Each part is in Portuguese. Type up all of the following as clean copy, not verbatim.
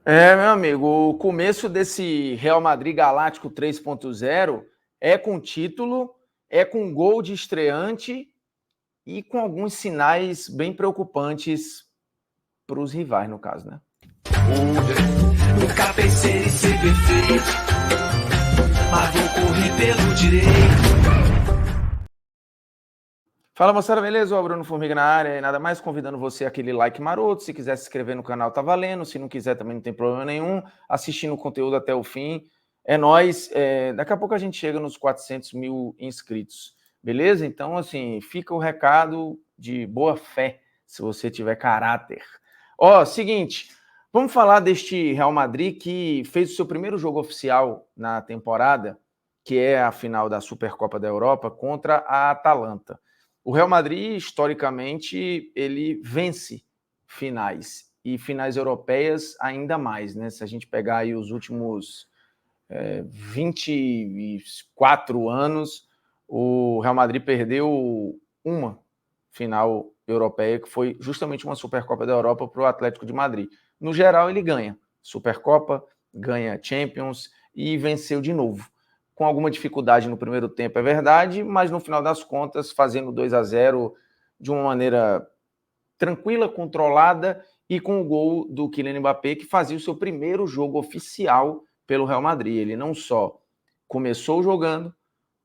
Meu amigo, o começo desse Real Madrid Galáctico 3.0 é com título, é com gol de estreante e com alguns sinais bem preocupantes para os rivais, no caso, né? Nunca pensei em ser perfeito, mas vou correr pelo direito. Fala moçada, beleza? O Bruno Formiga na área e nada mais convidando você aquele like maroto. Se quiser se inscrever no canal, tá valendo. Se não quiser, também não tem problema nenhum. Assistindo o conteúdo até o fim. É nóis. Daqui a pouco a gente chega nos 400 mil inscritos, beleza? Então, assim, fica o recado de boa fé, se você tiver caráter. Seguinte, vamos falar deste Real Madrid que fez o seu primeiro jogo oficial na temporada, que é a final da Supercopa da Europa, contra a Atalanta. O Real Madrid, historicamente, ele vence finais, e finais europeias ainda mais, né? Se a gente pegar aí os últimos 24 anos, o Real Madrid perdeu uma final europeia, que foi justamente uma Supercopa da Europa para o Atlético de Madrid. No geral, ele ganha Supercopa, ganha Champions e venceu de novo. Com alguma dificuldade no primeiro tempo, é verdade, mas no final das contas, fazendo 2-0 de uma maneira tranquila, controlada e com o gol do Kylian Mbappé, que fazia o seu primeiro jogo oficial pelo Real Madrid. Ele não só começou jogando,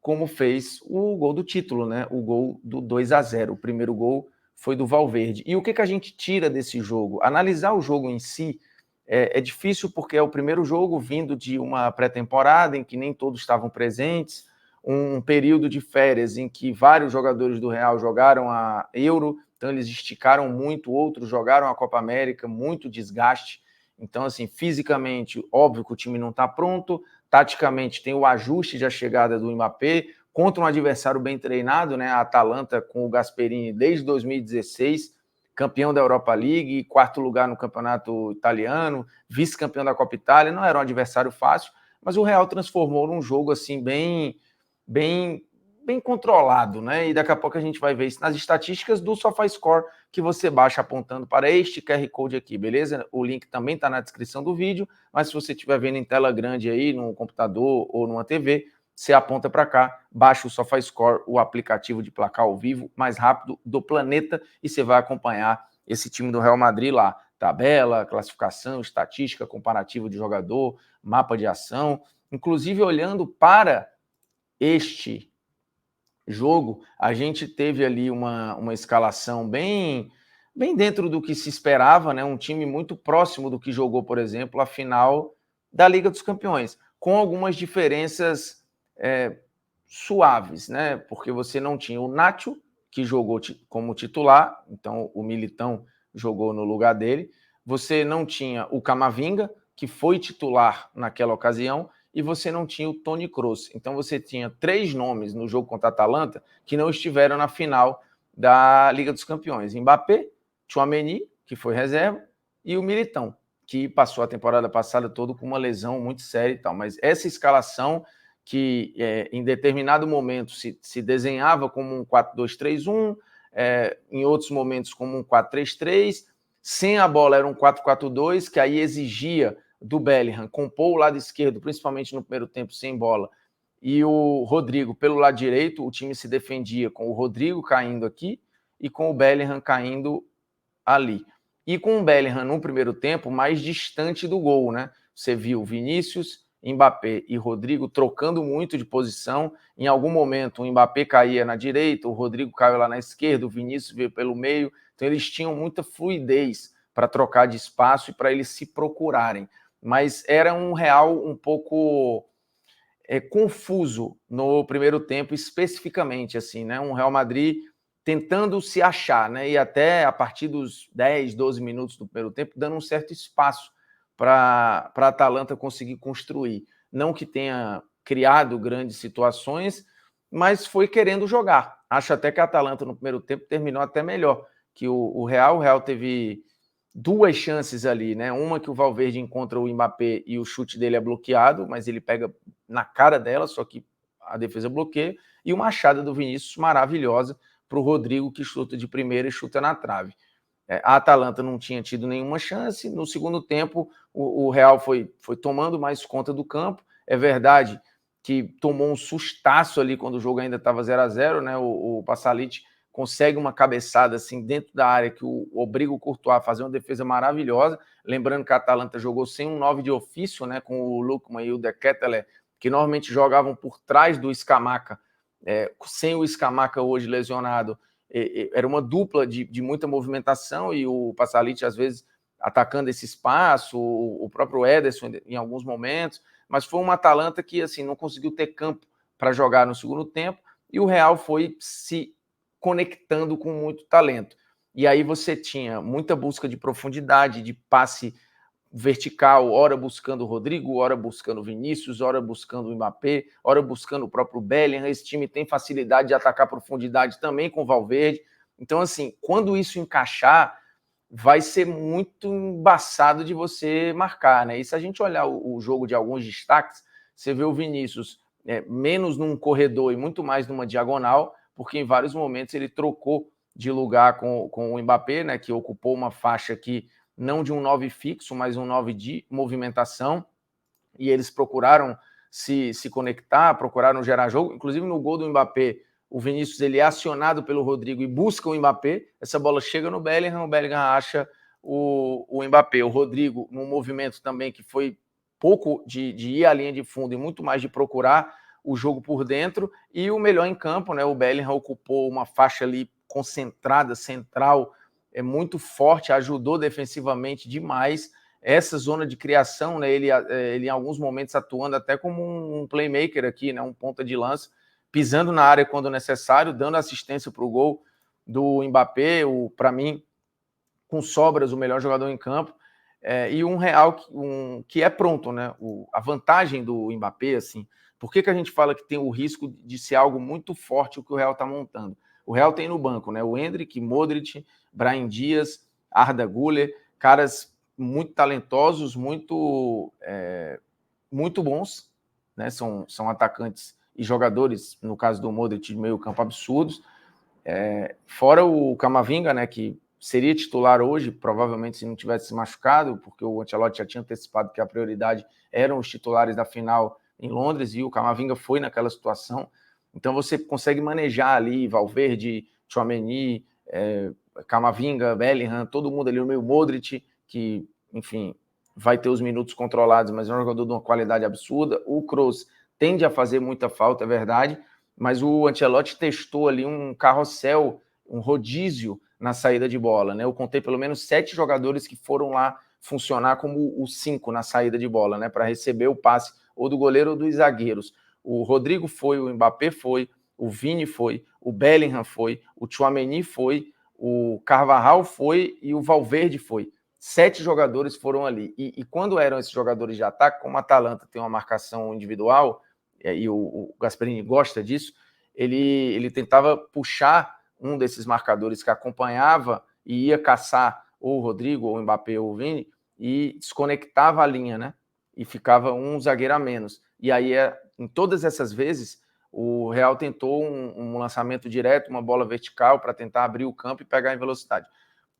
como fez o gol do título, né? O gol do 2-0. O primeiro gol foi do Valverde. E o que a gente tira desse jogo? Analisar o jogo em si é difícil porque é o primeiro jogo vindo de uma pré-temporada em que nem todos estavam presentes, um período de férias em que vários jogadores do Real jogaram a Euro, então eles esticaram muito, outros jogaram a Copa América, muito desgaste. Então, assim, fisicamente, óbvio que o time não está pronto, taticamente tem o ajuste de a chegada do Mbappé contra um adversário bem treinado, né? A Atalanta com o Gasperini desde 2016, campeão da Europa League, quarto lugar no campeonato italiano, vice-campeão da Copa Itália, não era um adversário fácil, mas o Real transformou num jogo assim bem controlado, né? E daqui a pouco a gente vai ver isso nas estatísticas do SofaScore que você baixa apontando para este QR Code aqui, beleza? O link também está na descrição do vídeo, mas se você estiver vendo em tela grande aí, no computador ou numa TV, você aponta para cá, baixa o SofaScore, o aplicativo de placar ao vivo mais rápido do planeta, e você vai acompanhar esse time do Real Madrid lá. Tabela, classificação, estatística, comparativo de jogador, mapa de ação. Inclusive, olhando para este jogo, a gente teve ali uma escalação bem dentro do que se esperava, né? Um time muito próximo do que jogou, por exemplo, a final da Liga dos Campeões, com algumas diferenças suaves, né? Porque você não tinha o Nacho, que jogou como titular, então o Militão jogou no lugar dele. Você não tinha o Camavinga, que foi titular naquela ocasião, e você não tinha o Toni Kroos. Então você tinha 3 nomes no jogo contra a Atalanta que não estiveram na final da Liga dos Campeões. Mbappé, Tchouaméni, que foi reserva, e o Militão, que passou a temporada passada todo com uma lesão muito séria e tal. Mas essa escalação que em determinado momento se desenhava como um 4-2-3-1, em outros momentos como um 4-3-3, sem a bola era um 4-4-2, que aí exigia do Bellingham compor o lado esquerdo, principalmente no primeiro tempo sem bola, e o Rodrigo pelo lado direito. O time se defendia com o Rodrigo caindo aqui e com o Bellingham caindo ali. E com o Bellingham no primeiro tempo mais distante do gol, né? Você viu Vinícius, Mbappé e Rodrigo trocando muito de posição. Em algum momento o Mbappé caía na direita, o Rodrigo caiu lá na esquerda, o Vinícius veio pelo meio. Então eles tinham muita fluidez para trocar de espaço e para eles se procurarem. Mas era um Real um pouco confuso no primeiro tempo, especificamente, assim, né? Um Real Madrid tentando se achar, né? E até a partir dos 10, 12 minutos do primeiro tempo, dando um certo espaço para a Atalanta conseguir construir. Não que tenha criado grandes situações, mas foi querendo jogar. Acho até que a Atalanta no primeiro tempo terminou até melhor que o Real. O Real teve 2 chances ali, né? Uma que o Valverde encontra o Mbappé e o chute dele é bloqueado, mas ele pega na cara dela, só que a defesa bloqueia, e uma achada do Vinícius maravilhosa para o Rodrigo, que chuta de primeira e chuta na trave. A Atalanta não tinha tido nenhuma chance. No segundo tempo, o Real foi tomando mais conta do campo. É verdade que tomou um sustaço ali quando o jogo ainda estava 0-0, né? O Pasalic consegue uma cabeçada assim dentro da área que obriga o Courtois a fazer uma defesa maravilhosa. Lembrando que a Atalanta jogou sem um 9 de ofício, né? Com o Lookman e o De Ketelaere, que normalmente jogavam por trás do Scamacca. Sem o Scamacca hoje lesionado, era uma dupla de muita movimentação e o Pasalic às vezes atacando esse espaço, o próprio Ederson em alguns momentos, mas foi uma Atalanta que assim não conseguiu ter campo para jogar no segundo tempo e o Real foi se conectando com muito talento. E aí você tinha muita busca de profundidade, de passe vertical, ora buscando o Rodrigo, ora buscando o Vinícius, ora buscando o Mbappé, ora buscando o próprio Bellingham. Esse time tem facilidade de atacar profundidade também com o Valverde. Então, assim, quando isso encaixar, vai ser muito embaçado de você marcar, né? E se a gente olhar o jogo de alguns destaques, você vê o Vinícius menos num corredor e muito mais numa diagonal, porque em vários momentos ele trocou de lugar com o Mbappé, né, que ocupou uma faixa que não de um 9 fixo, mas um 9 de movimentação, e eles procuraram se conectar, procuraram gerar jogo, inclusive no gol do Mbappé, o Vinícius ele é acionado pelo Rodrigo e busca o Mbappé, essa bola chega no Bellingham, o Bellingham acha o Mbappé, o Rodrigo num movimento também que foi pouco de ir à linha de fundo e muito mais de procurar o jogo por dentro, e o melhor em campo, né, o Bellingham ocupou uma faixa ali concentrada, central, muito forte, ajudou defensivamente demais. Essa zona de criação, né, ele em alguns momentos atuando até como um playmaker aqui, né, um ponta de lança, pisando na área quando necessário, dando assistência para o gol do Mbappé, para mim, com sobras, o melhor jogador em campo, e um Real que é pronto, né? A vantagem do Mbappé, assim, por que a gente fala que tem o risco de ser algo muito forte o que o Real está montando? O Real tem no banco, né? O Endrick, Modric, Brahim Dias, Arda Güler, caras muito talentosos, muito bons, né? São atacantes e jogadores, no caso do Modric, de meio campo absurdos. Fora o Camavinga, né? Que seria titular hoje, provavelmente se não tivesse se machucado, porque o Ancelotti já tinha antecipado que a prioridade eram os titulares da final em Londres, e o Camavinga foi naquela situação. Então você consegue manejar ali Valverde, Tchouaméni, Camavinga, Bellingham, todo mundo ali no meio, Modric, que, enfim, vai ter os minutos controlados, mas é um jogador de uma qualidade absurda. O Kroos tende a fazer muita falta, é verdade, mas o Ancelotti testou ali um carrossel, um rodízio na saída de bola, né? Eu contei pelo menos 7 jogadores que foram lá funcionar como o 5 na saída de bola, né? Para receber o passe ou do goleiro ou dos zagueiros. O Rodrigo foi, o Mbappé foi, o Vini foi, o Bellingham foi, o Tchouaméni foi, o Carvajal foi e o Valverde foi. 7 jogadores foram ali. E quando eram esses jogadores de ataque, como a Atalanta tem uma marcação individual, e o Gasperini gosta disso, ele tentava puxar um desses marcadores que acompanhava e ia caçar ou o Rodrigo, ou o Mbappé, ou o Vini, e desconectava a linha, né? E ficava um zagueiro a menos. E aí, em todas essas vezes, o Real tentou um lançamento direto, uma bola vertical para tentar abrir o campo e pegar em velocidade.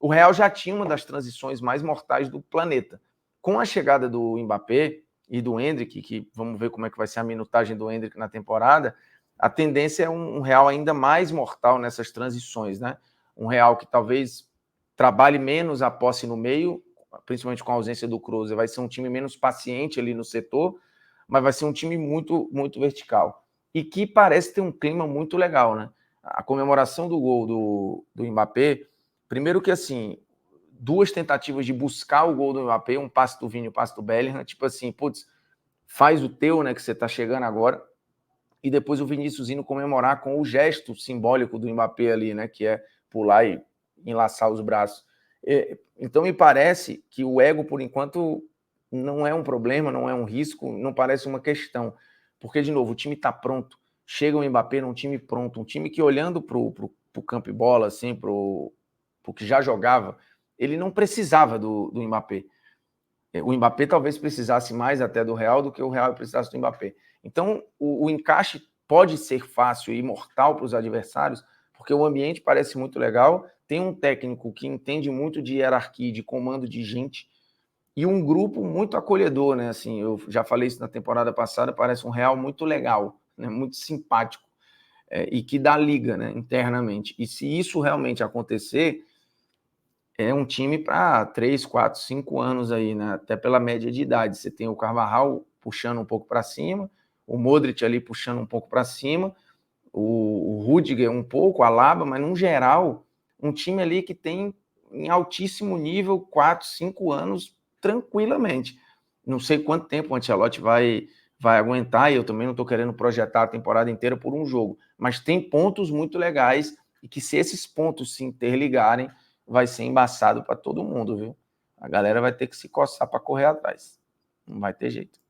O Real já tinha uma das transições mais mortais do planeta. Com a chegada do Mbappé e do Endrick, que vamos ver como é que vai ser a minutagem do Endrick na temporada, a tendência é um Real ainda mais mortal nessas transições, né? Um Real que talvez trabalhe menos a posse no meio, principalmente com a ausência do Kroos, vai ser um time menos paciente ali no setor, mas vai ser um time muito, muito vertical. E que parece ter um clima muito legal, né? A comemoração do gol do Mbappé, primeiro que assim, 2 tentativas de buscar o gol do Mbappé, um passe do Vini e um passe do Bellingham, tipo assim, putz, faz o teu, né, que você tá chegando agora, e depois o Vinícius indo comemorar com o gesto simbólico do Mbappé ali, né, que é pular e enlaçar os braços. Então me parece que o ego, por enquanto, não é um problema, não é um risco, não parece uma questão, porque, de novo, o time está pronto, chega o Mbappé num time pronto, um time que olhando para o campo e bola, assim, para o que já jogava, ele não precisava do Mbappé. O Mbappé talvez precisasse mais até do Real do que o Real precisasse do Mbappé. Então, o encaixe pode ser fácil e mortal para os adversários, porque o ambiente parece muito legal, tem um técnico que entende muito de hierarquia, de comando de gente, e um grupo muito acolhedor, né? Assim, eu já falei isso na temporada passada, parece um Real muito legal, né? Muito simpático, e que dá liga, né? Internamente. E se isso realmente acontecer, é um time para 3, 4, 5 anos aí, né? Até pela média de idade. Você tem o Carvajal puxando um pouco para cima, o Modric ali puxando um pouco para cima, o Rudiger um pouco, a Alaba, mas no geral, um time ali que tem em altíssimo nível 4, 5 anos tranquilamente. Não sei quanto tempo o Ancelotti vai aguentar, e eu também não estou querendo projetar a temporada inteira por um jogo, mas tem pontos muito legais e que se esses pontos se interligarem, vai ser embaçado para todo mundo, viu? A galera vai ter que se coçar para correr atrás. Não vai ter jeito.